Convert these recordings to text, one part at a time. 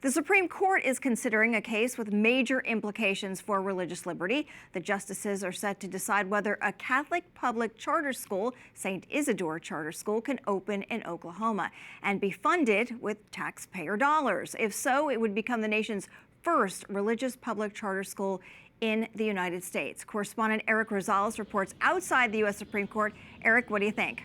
The Supreme Court is considering a case with major implications for religious liberty. The justices are set to decide whether a Catholic public charter school, St. Isidore Charter School, can open in Oklahoma and be funded with taxpayer dollars. If so, it would become the nation's first religious public charter school in the United States. Correspondent Erik Rosales reports outside the U.S. Supreme Court. Erik, what do you think?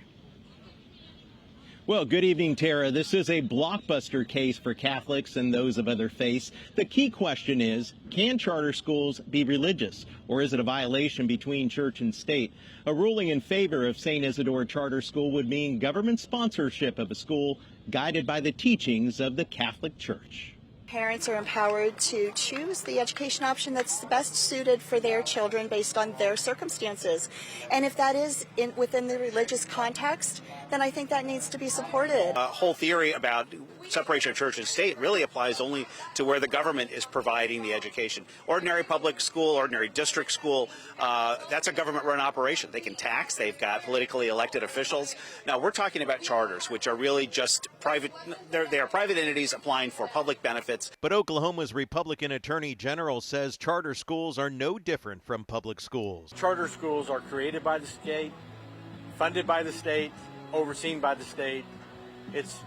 Well, good evening, Tara. This is a blockbuster case for Catholics and those of other faiths. The key question is, can charter schools be religious, or is it a violation between church and state? A ruling in favor of St. Isidore Charter School would mean government sponsorship of a school guided by the teachings of the Catholic Church. Parents are empowered to choose the education option that's best suited for their children based on their circumstances. And if that is within the religious context, then I think that needs to be supported. The whole theory about separation of church and state really applies only to where the government is providing the education. Ordinary public school, ordinary district school, that's a government-run operation. They can tax. They've got politically elected officials. Now, we're talking about charters, which are really just private. They are private entities applying for public benefits. But Oklahoma's Republican Attorney General says charter schools are no different from public schools. Charter schools are created by the state, funded by the state, overseen by the state. Its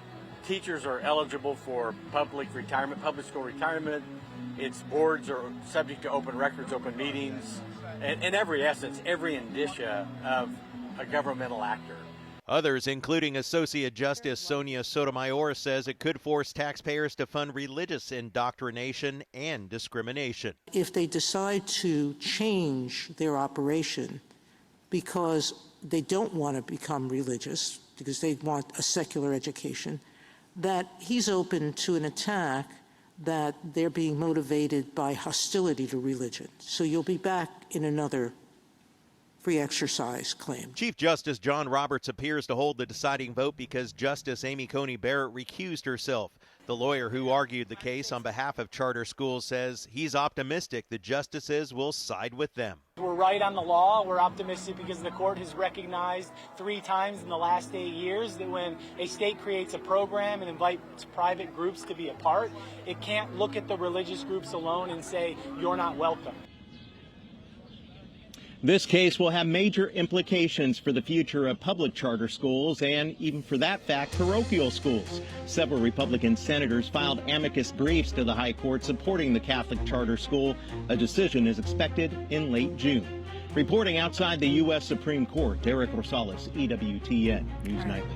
teachers are eligible for public school retirement. Its boards are subject to open records, open meetings, and in every essence, every indicia of a governmental actor. Others, including Associate Justice Sonia Sotomayor, says it could force taxpayers to fund religious indoctrination and discrimination. If they decide to change their operation because they don't want to become religious, because they want a secular education, that he's open to an attack that they're being motivated by hostility to religion. So you'll be back in another free exercise claim. Chief Justice John Roberts appears to hold the deciding vote because Justice Amy Coney Barrett recused herself. The lawyer who argued the case on behalf of charter schools says he's optimistic the justices will side with them. We're right on the law. We're optimistic because the court has recognized 3 times in the last 8 years that when a state creates a program and invites private groups to be a part, it can't look at the religious groups alone and say, you're not welcome. This case will have major implications for the future of public charter schools and, even for that fact, parochial schools. Several Republican senators filed amicus briefs to the High Court supporting the Catholic charter school. A decision is expected in late June. Reporting outside the U.S. Supreme Court, Erik Rosales, EWTN News Nightly.